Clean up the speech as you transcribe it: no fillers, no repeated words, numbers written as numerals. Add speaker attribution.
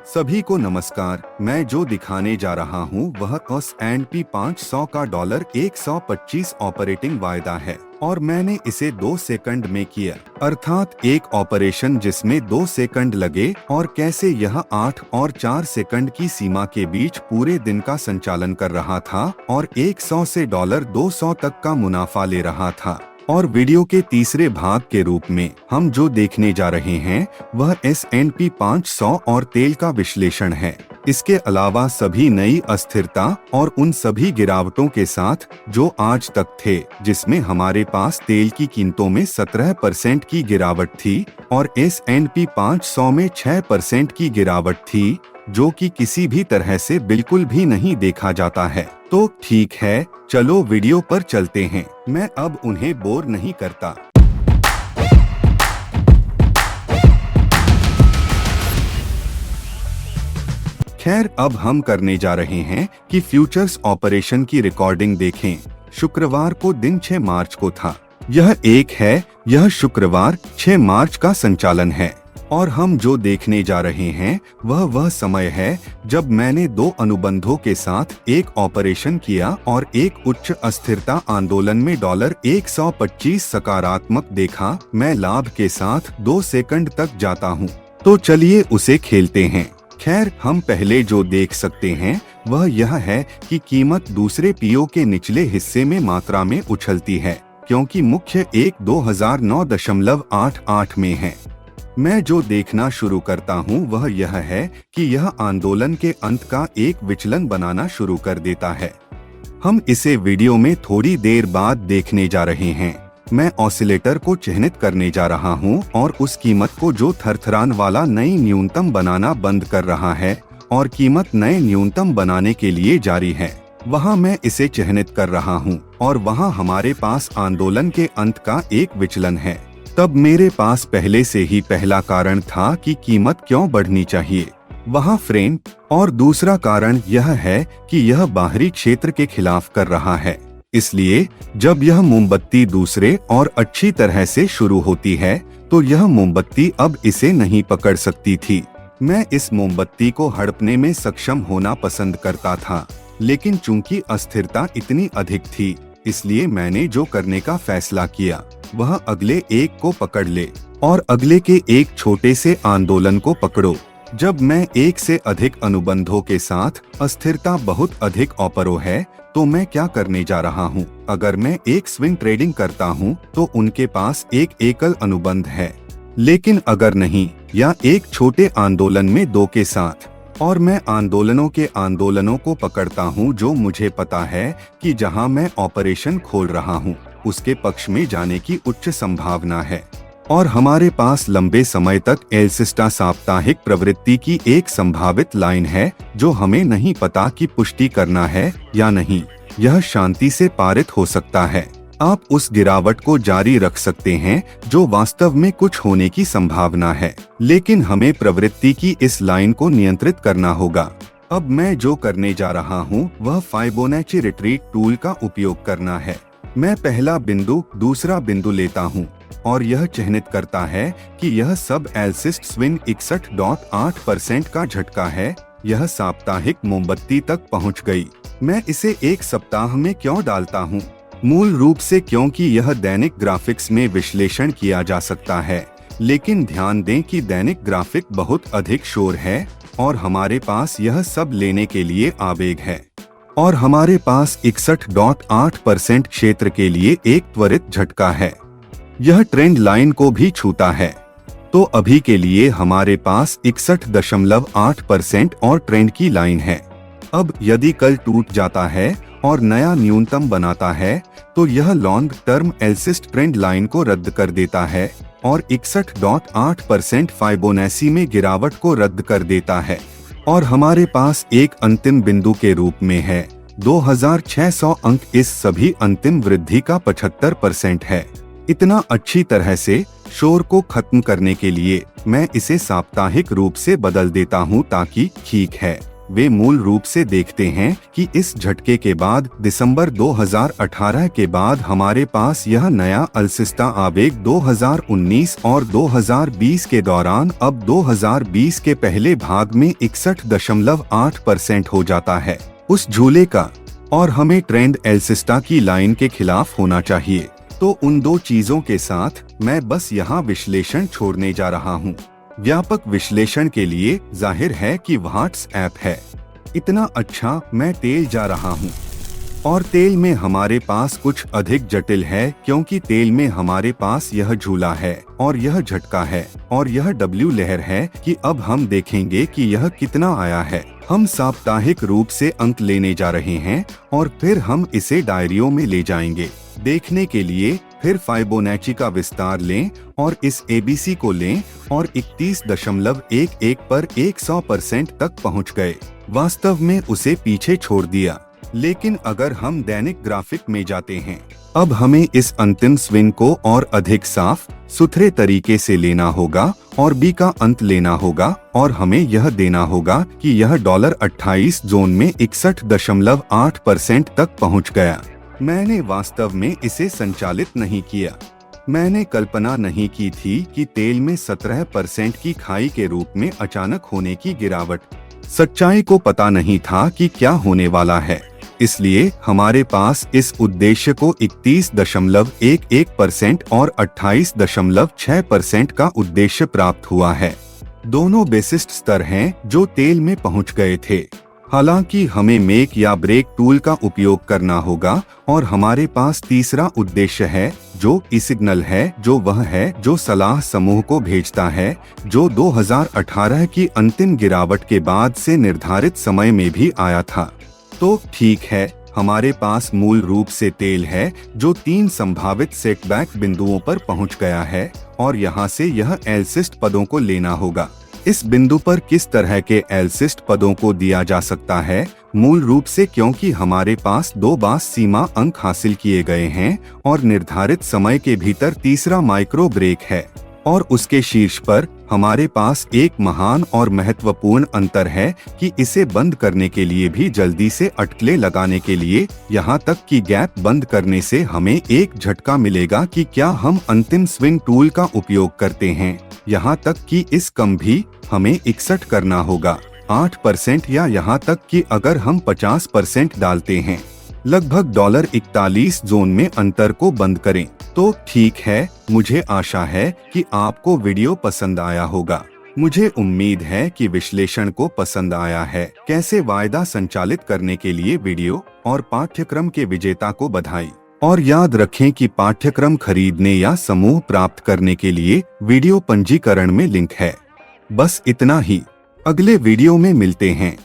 Speaker 1: सभी को नमस्कार। मैं जो दिखाने जा रहा हूँ वह S&P 500 का $125 ऑपरेटिंग वायदा है और मैंने इसे 2 सेकंड में किया, अर्थात एक ऑपरेशन जिसमें 2 सेकंड लगे और कैसे यह 8 और 4 सेकंड की सीमा के बीच पूरे दिन का संचालन कर रहा था और 100 से $200 तक का मुनाफा ले रहा था। और वीडियो के तीसरे भाग के रूप में हम जो देखने जा रहे हैं वह S&P 500 और तेल का विश्लेषण है। इसके अलावा सभी नई अस्थिरता और उन सभी गिरावटों के साथ जो आज तक थे, जिसमें हमारे पास तेल की कीमतों में 17% की गिरावट थी और S&P 500 में 6% की गिरावट थी, जो कि किसी भी तरह से बिल्कुल भी नहीं देखा जाता है। तो ठीक है, चलो वीडियो पर चलते हैं। मैं अब उन्हें बोर नहीं करता। खैर, अब हम करने जा रहे हैं कि फ्यूचर्स ऑपरेशन की रिकॉर्डिंग देखें। शुक्रवार को दिन 6 मार्च को था। यह शुक्रवार 6 मार्च का संचालन है और हम जो देखने जा रहे हैं वह समय है जब मैंने 2 अनुबंधों के साथ एक ऑपरेशन किया और एक उच्च अस्थिरता आंदोलन में $125 सकारात्मक देखा। मैं लाभ के साथ 2 सेकंड तक जाता हूं, तो चलिए उसे खेलते हैं। खैर, हम पहले जो देख सकते हैं वह यह है कि कीमत दूसरे पीओ के निचले हिस्से में मात्रा में उछलती है, क्योंकि मुख्य एक 2009.88 में है। मैं जो देखना शुरू करता हूं वह यह है कि यह आंदोलन के अंत का एक विचलन बनाना शुरू कर देता है। हम इसे वीडियो में थोड़ी देर बाद देखने जा रहे हैं। मैं ऑसिलेटर को चिह्नित करने जा रहा हूं और उस कीमत को जो थरथरान वाला नई न्यूनतम बनाना बंद कर रहा है और कीमत नए न्यूनतम बनाने के लिए जारी है, वहां मैं इसे चिह्नित कर रहा हूं और वहां हमारे पास आंदोलन के अंत का एक विचलन है। तब मेरे पास पहले से ही पहला कारण था कि कीमत क्यों बढ़नी चाहिए, वहां फ्रेम, और दूसरा कारण यह है कि यह बाहरी क्षेत्र के खिलाफ कर रहा है। इसलिए जब यह मोमबत्ती दूसरे और अच्छी तरह से शुरू होती है तो यह मोमबत्ती अब इसे नहीं पकड़ सकती थी। मैं इस मोमबत्ती को हड़पने में सक्षम होना पसंद करता था, लेकिन चूंकि अस्थिरता इतनी अधिक थी, इसलिए मैंने जो करने का फैसला किया वह अगले एक को पकड़ ले और अगले के एक छोटे से आंदोलन को पकड़ो। जब मैं एक से अधिक अनुबंधों के साथ अस्थिरता बहुत अधिक ऑपरो है तो मैं क्या करने जा रहा हूँ? अगर मैं एक स्विंग ट्रेडिंग करता हूँ तो उनके पास एक एकल अनुबंध है, लेकिन अगर नहीं, या एक छोटे आंदोलन में 2 के साथ, और मैं आंदोलनों को पकड़ता हूं जो मुझे पता है कि जहां मैं ऑपरेशन खोल रहा हूं उसके पक्ष में जाने की उच्च संभावना है, और हमारे पास लंबे समय तक एलसिस्टा साप्ताहिक प्रवृत्ति की एक संभावित लाइन है जो हमें नहीं पता कि पुष्टि करना है या नहीं। यह शांति से पारित हो सकता है। आप उस गिरावट को जारी रख सकते हैं जो वास्तव में कुछ होने की संभावना है, लेकिन हमें प्रवृत्ति की इस लाइन को नियंत्रित करना होगा। अब मैं जो करने जा रहा हूं वह फाइबोनाची रिट्रीट टूल का उपयोग करना है। मैं पहला बिंदु, दूसरा बिंदु लेता हूं और यह चिह्नित करता है कि यह सब एल्सिस्ट स्विंग 61.8% का झटका है। यह साप्ताहिक मोमबत्ती तक पहुंच गई। मैं इसे 1 सप्ताह में क्यों डालता हूं? मूल रूप से क्योंकि यह दैनिक ग्राफिक्स में विश्लेषण किया जा सकता है, लेकिन ध्यान दें कि दैनिक ग्राफिक बहुत अधिक शोर है और हमारे पास यह सब लेने के लिए आवेग है, और हमारे पास 61.8% क्षेत्र के लिए एक त्वरित झटका है। यह ट्रेंड लाइन को भी छूता है, तो अभी के लिए हमारे पास 61.8% और ट्रेंड की लाइन है। अब यदि कल टूट जाता है और नया न्यूनतम बनाता है तो यह लॉन्ग टर्म एल्सिस्ट ट्रेंड लाइन को रद्द कर देता है और 61.8% फाइबोनाची में गिरावट को रद्द कर देता है, और हमारे पास एक अंतिम बिंदु के रूप में है 2600 अंक। इस सभी अंतिम वृद्धि का 75% है। इतना अच्छी तरह से शोर को खत्म करने के लिए मैं इसे साप्ताहिक रूप से बदल देता हूं ताकि, ठीक है, वे मूल रूप से देखते हैं कि इस झटके के बाद दिसंबर 2018 के बाद हमारे पास यह नया अल्सिस्ता आवेग 2019 और 2020 के दौरान अब 2020 के पहले भाग में 61.8% हो जाता है उस झूले का, और हमें ट्रेंड अल्सिस्ता की लाइन के खिलाफ होना चाहिए। तो उन दो चीजों के साथ मैं बस यहाँ विश्लेषण छोड़ने जा रहा हूँ। व्यापक विश्लेषण के लिए जाहिर है कि व्हाट्सएप है। इतना अच्छा मैं तेल जा रहा हूँ, और तेल में हमारे पास कुछ अधिक जटिल है, क्योंकि तेल में हमारे पास यह झूला है और यह झटका है और यह डब्ल्यू लहर है कि अब हम देखेंगे कि यह कितना आया है। हम साप्ताहिक रूप से अंक लेने जा रहे हैं और फिर हम इसे डायरियों में ले जाएंगे देखने के लिए। फिर फाइबोनाची का विस्तार लें और इस एबीसी को लें और 31.11 पर 100% तक पहुंच गए। वास्तव में उसे पीछे छोड़ दिया। लेकिन अगर हम दैनिक ग्राफिक में जाते हैं, अब हमें इस अंतिम स्विंग को और अधिक साफ सुथरे तरीके से लेना होगा और बी का अंत लेना होगा, और हमें यह देना होगा कि यह $28 जोन में 61.8% तक पहुंच गया। मैंने वास्तव में इसे संचालित नहीं किया। मैंने कल्पना नहीं की थी कि तेल में 17% की खाई के रूप में अचानक होने की गिरावट। सच्चाई को पता नहीं था कि क्या होने वाला है, इसलिए हमारे पास इस उद्देश्य को 31.11% और 28.6% का उद्देश्य प्राप्त हुआ है। दोनों बेसिस्ट स्तर हैं जो तेल में पहुंच गए थे। हालांकि हमें मेक या ब्रेक टूल का उपयोग करना होगा, और हमारे पास तीसरा उद्देश्य है जो सिग्नल है, जो वह है जो सलाह समूह को भेजता है, जो 2018 की अंतिम गिरावट के बाद से निर्धारित समय में भी आया था। तो ठीक है, हमारे पास मूल रूप से तेल है जो 3 संभावित सेटबैक बिंदुओं पर पहुंच गया है, और यहाँ से यह एल्सिस्ट पदों को लेना होगा। इस बिंदु पर किस तरह के एल्सिस्ट पदों को दिया जा सकता है? मूल रूप से क्योंकि हमारे पास 2 बास सीमा अंक हासिल किए गए हैं और निर्धारित समय के भीतर तीसरा माइक्रो ब्रेक है, और उसके शीर्ष पर हमारे पास एक महान और महत्वपूर्ण अंतर है कि इसे बंद करने के लिए भी जल्दी से अटकलें लगाने के लिए, यहाँ तक कि गैप बंद करने से हमें एक झटका मिलेगा कि क्या हम अंतिम स्विंग टूल का उपयोग करते हैं। यहाँ तक कि इस कम भी हमें 61 करना होगा, 8%, या यहाँ तक कि अगर हम 50% डालते हैं, लगभग $41 जोन में अंतर को बंद करें। तो ठीक है, मुझे आशा है कि आपको वीडियो पसंद आया होगा। मुझे उम्मीद है कि विश्लेषण को पसंद आया है। कैसे वायदा संचालित करने के लिए वीडियो और पाठ्यक्रम के विजेता को बधाई, और याद रखें कि पाठ्यक्रम खरीदने या समूह प्राप्त करने के लिए वीडियो पंजीकरण में लिंक है। बस इतना ही, अगले वीडियो में मिलते हैं।